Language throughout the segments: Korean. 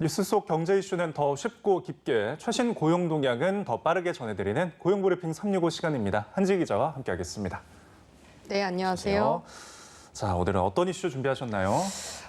뉴스 속 경제 이슈는 더 쉽고 깊게, 최신 고용 동향은 더 빠르게 전해드리는 고용브리핑 365 시간입니다. 한지 기자와 함께하겠습니다. 네, 안녕하세요. 자, 오늘은 어떤 이슈 준비하셨나요?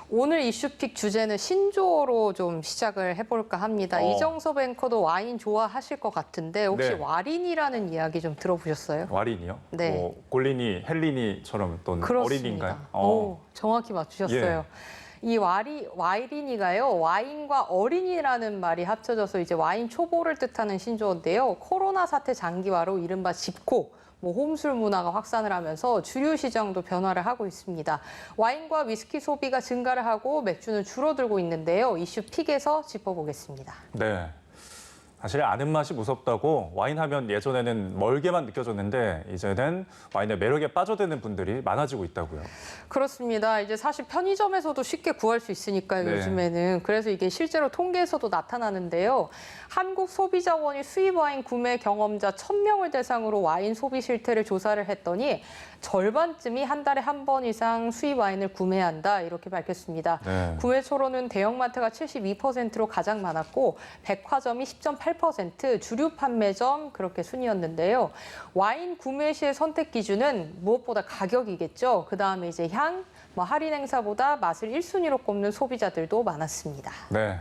오늘 이슈픽 주제는 신조어로 좀 시작을 해볼까 합니다. 이정섭 앵커도 와인 좋아하실 것 같은데 혹시 네. 와린이라는 이야기 좀 들어보셨어요? 와린이요? 네. 뭐 골린이, 헬린이처럼 또 어린인가요? 오, 정확히 맞추셨어요. 예. 이 와이린이가요, 와인과 어린이라는 말이 합쳐져서 이제 와인 초보를 뜻하는 신조어인데요. 코로나 사태 장기화로 이른바 집코, 홈술 문화가 확산을 하면서 주류 시장도 변화를 하고 있습니다. 와인과 위스키 소비가 증가를 하고 맥주는 줄어들고 있는데요. 이슈 픽에서 짚어보겠습니다. 네. 사실 아는 맛이 무섭다고 와인 하면 예전에는 멀게만 느껴졌는데 이제는 와인의 매력에 빠져드는 분들이 많아지고 있다고요. 그렇습니다. 이제 사실 편의점에서도 쉽게 구할 수 있으니까요, 네. 요즘에는. 그래서 이게 실제로 통계에서도 나타나는데요. 한국소비자원이 수입 와인 구매 경험자 1,000명을 대상으로 와인 소비 실태를 조사를 했더니 절반쯤이 한 달에 한 번 이상 수입 와인을 구매한다, 이렇게 밝혔습니다. 네. 구매 초로는 대형마트가 72%로 가장 많았고 백화점이 10.8%, 주류 판매점 그렇게 순이었는데요. 와인 구매 시의 선택 기준은 무엇보다 가격이겠죠. 그다음에 이제 향, 할인 행사보다 맛을 1순위로 꼽는 소비자들도 많았습니다. 네.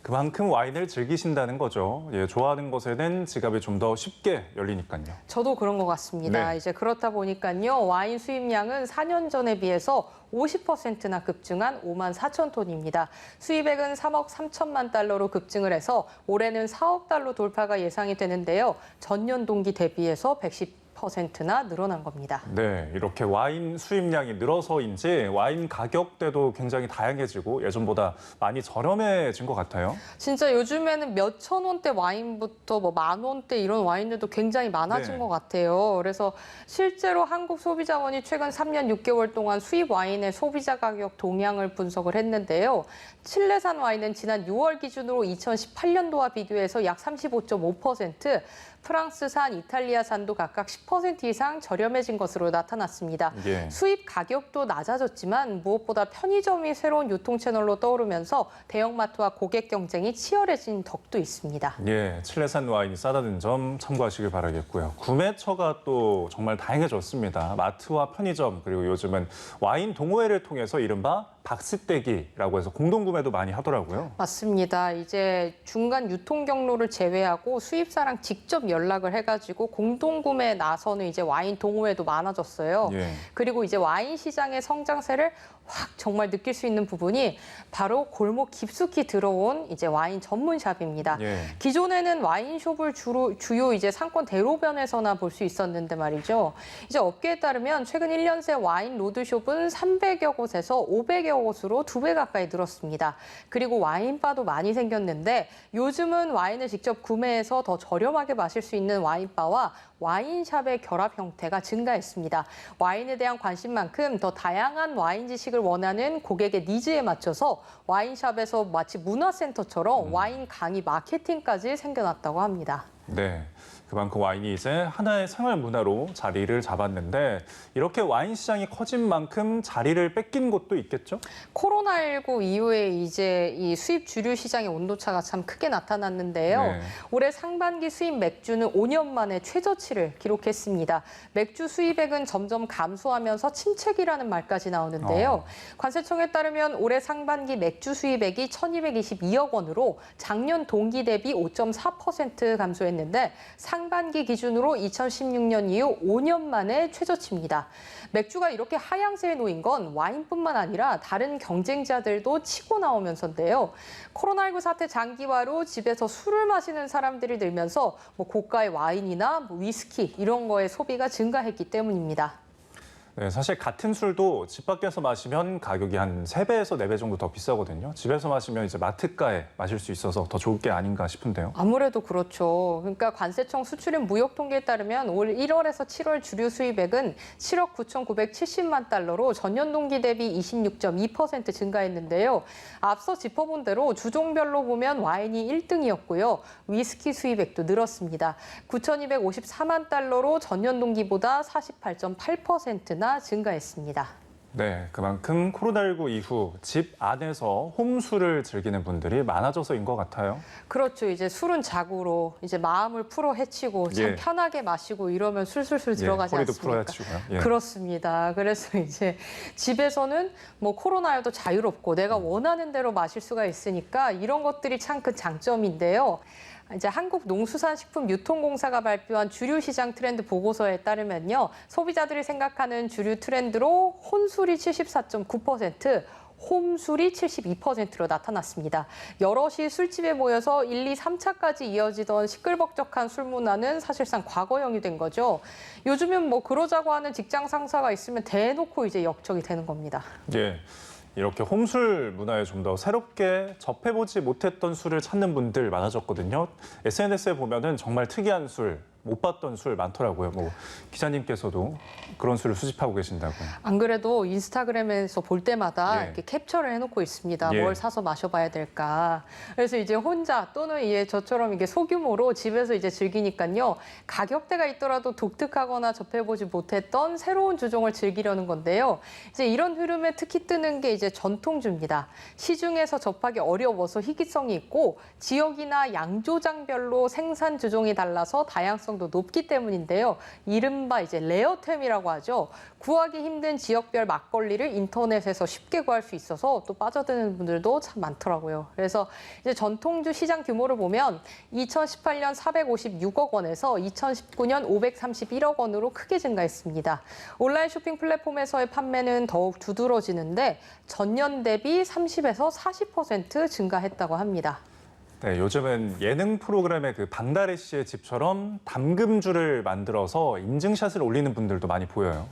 그만큼 와인을 즐기신다는 거죠. 예, 좋아하는 것에는 지갑이 좀 더 쉽게 열리니까요. 저도 그런 것 같습니다. 네. 이제 그렇다 보니까요. 와인 수입량은 4년 전에 비해서 50%나 급증한 5만 4천 톤입니다. 수입액은 3억 3천만 달러로 급증을 해서 올해는 4억 달러 돌파가 예상이 되는데요. 전년 동기 대비해서 110%나 늘어난 겁니다. 네, 이렇게 와인 수입량이 늘어서인지 와인 가격대도 굉장히 다양해지고 예전보다 많이 저렴해진 것 같아요. 진짜 요즘에는 몇천 원대 와인부터 10,000원대 이런 와인들도 굉장히 많아진 네. 것 같아요. 그래서 실제로 한국소비자원이 최근 3년 6개월 동안 수입 와인의 소비자 가격 동향을 분석을 했는데요. 칠레산 와인은 지난 6월 기준으로 2018년도와 비교해서 약 35.5%, 프랑스산, 이탈리아산도 각각 10% 이상 저렴해진 것으로 나타났습니다. 예. 수입 가격도 낮아졌지만 무엇보다 편의점이 새로운 유통 채널로 떠오르면서 대형마트와 고객 경쟁이 치열해진 덕도 있습니다. 예, 칠레산 와인이 싸다는 점 참고하시길 바라겠고요. 구매처가 또 정말 다양해졌습니다. 마트와 편의점, 그리고 요즘은 와인 동호회를 통해서 이른바 박스떼기라고 해서 공동구매도 많이 하더라고요. 맞습니다. 이제 중간 유통 경로를 제외하고 수입사랑 직접 연락을 해가지고 공동구매에 나서는 이제 와인 동호회도 많아졌어요. 예. 그리고 이제 와인 시장의 성장세를 확 정말 느낄 수 있는 부분이 바로 골목 깊숙이 들어온 이제 와인 전문샵입니다. 예. 기존에는 와인숍을 주요 이제 상권 대로변에서나 볼 수 있었는데 말이죠. 이제 업계에 따르면 최근 1년 새 와인 로드숍은 300여 곳에서 500여 곳으로 2배 가까이 늘었습니다. 그리고 와인바도 많이 생겼는데 요즘은 와인을 직접 구매해서 더 저렴하게 마실 수 있는 와인바와 와인샵의 결합 형태가 증가했습니다. 와인에 대한 관심만큼 더 다양한 와인 지식을 원하는 고객의 니즈에 맞춰서 와인샵에서 마치 문화센터처럼 와인 강의 마케팅까지 생겨났다고 합니다. 네, 그만큼 와인이 이제 하나의 생활 문화로 자리를 잡았는데 이렇게 와인 시장이 커진 만큼 자리를 뺏긴 곳도 있겠죠? 코로나19 이후에 이제 이 수입 주류 시장의 온도차가 참 크게 나타났는데요. 네. 올해 상반기 수입 맥주는 5년 만에 최저치를 기록했습니다. 맥주 수입액은 점점 감소하면서 침체기라는 말까지 나오는데요. 관세청에 따르면 올해 상반기 맥주 수입액이 1,222억 원으로 작년 동기 대비 5.4% 감소했는데 상반기 기준으로 2016년 이후 5년 만에 최저치입니다. 맥주가 이렇게 하향세에 놓인 건 와인뿐만 아니라 다른 경쟁자들도 치고 나오면서인데요. 코로나19 사태 장기화로 집에서 술을 마시는 사람들이 늘면서 고가의 와인이나 위스키 이런 거의 소비가 증가했기 때문입니다. 네, 사실 같은 술도 집 밖에서 마시면 가격이 한 3배에서 4배 정도 더 비싸거든요. 집에서 마시면 이제 마트가에 마실 수 있어서 더 좋을 게 아닌가 싶은데요. 아무래도 그렇죠. 그러니까 관세청 수출입 무역 통계에 따르면 올 1월에서 7월 주류 수입액은 7억 9,970만 달러로 전년 동기 대비 26.2% 증가했는데요. 앞서 짚어본 대로 주종별로 보면 와인이 1등이었고요. 위스키 수입액도 늘었습니다. 9,254만 달러로 전년 동기보다 48.8%나 증가했습니다. 네, 그만큼 코로나19 이후 집 안에서 홈술을 즐기는 분들이 많아져서인 것 같아요. 그렇죠. 이제 술은 자고로 이제 마음을 풀어 헤치고 참 예. 편하게 마시고 이러면 술술술 들어가지 허리도 않습니까? 풀어야치고요. 예. 그렇습니다. 그래서 이제 집에서는 뭐 코로나여도 자유롭고 내가 원하는 대로 마실 수가 있으니까 이런 것들이 참 큰 장점인데요. 이제 한국농수산식품유통공사가 발표한 주류 시장 트렌드 보고서에 따르면요. 소비자들이 생각하는 주류 트렌드로 혼술이 74.9%, 홈술이 72%로 나타났습니다. 여럿이 술집에 모여서 1, 2, 3차까지 이어지던 시끌벅적한 술 문화는 사실상 과거형이 된 거죠. 요즘은 뭐 그러자고 하는 직장 상사가 있으면 대놓고 이제 역적이 되는 겁니다. 예. 이렇게 홈술 문화에 좀 더 새롭게 접해보지 못했던 술을 찾는 분들 많아졌거든요. SNS에 보면은 정말 특이한 술, 못 봤던 술 많더라고요. 뭐 기자님께서도 그런 술을 수집하고 계신다고요. 안 그래도 인스타그램에서 볼 때마다 예. 이렇게 캡처를 해놓고 있습니다. 예. 뭘 사서 마셔봐야 될까. 그래서 이제 혼자 또는 이제 저처럼 이게 소규모로 집에서 이제 즐기니까요. 가격대가 있더라도 독특하거나 접해보지 못했던 새로운 주종을 즐기려는 건데요. 이제 이런 흐름에 특히 뜨는 게 이제 전통주입니다. 시중에서 접하기 어려워서 희귀성이 있고 지역이나 양조장별로 생산 주종이 달라서 다양성도 높기 때문인데요. 이른바 이제 레어템이라고 하죠. 구하기 힘든 지역별 막걸리를 인터넷에서 쉽게 구할 수 있어서 또 빠져드는 분들도 참 많더라고요. 그래서 이제 전통주 시장 규모를 보면 2018년 456억 원에서 2019년 531억 원으로 크게 증가했습니다. 온라인 쇼핑 플랫폼에서의 판매는 더욱 두드러지는데 전년 대비 30에서 40% 증가했다고 합니다. 네, 요즘은 예능 프로그램의 그 박나래 씨의 집처럼 담금주를 만들어서 인증샷을 올리는 분들도 많이 보여요.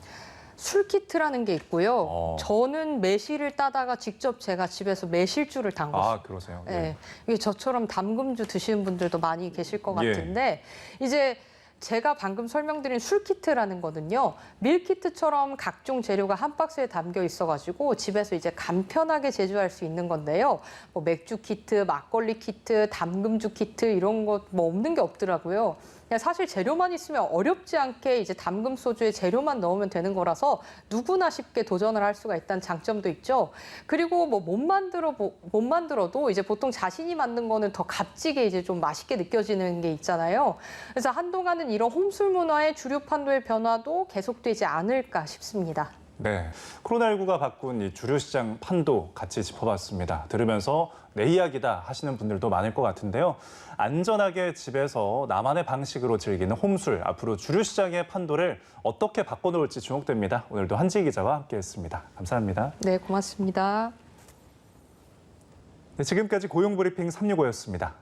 술키트라는 게 있고요. 어. 저는 매실을 따다가 직접 제가 집에서 매실주를 담궜어요. 아, 그러세요? 네. 이게 저처럼 담금주 드시는 분들도 많이 계실 것 예. 같은데 이제 제가 방금 설명드린 술키트라는 거는요. 밀키트처럼 각종 재료가 한 박스에 담겨 있어가지고 집에서 이제 간편하게 제조할 수 있는 건데요. 뭐 맥주 키트, 막걸리 키트, 담금주 키트 이런 거 뭐 없는 게 없더라고요. 그냥 사실 재료만 있으면 어렵지 않게 이제 담금 소주에 재료만 넣으면 되는 거라서 누구나 쉽게 도전을 할 수가 있다는 장점도 있죠. 그리고 뭐 못 만들어도 이제 보통 자신이 만든 거는 더 값지게 이제 좀 맛있게 느껴지는 게 있잖아요. 그래서 한동안은 이런 홈술 문화의 주류 판도의 변화도 계속되지 않을까 싶습니다. 네, 코로나19가 바꾼 이 주류시장 판도 같이 짚어봤습니다. 들으면서 내 이야기다 하시는 분들도 많을 것 같은데요. 안전하게 집에서 나만의 방식으로 즐기는 홈술, 앞으로 주류시장의 판도를 어떻게 바꿔놓을지 주목됩니다. 오늘도 한지 기자와 함께했습니다. 감사합니다. 네, 고맙습니다. 네, 지금까지 고용브리핑 365였습니다.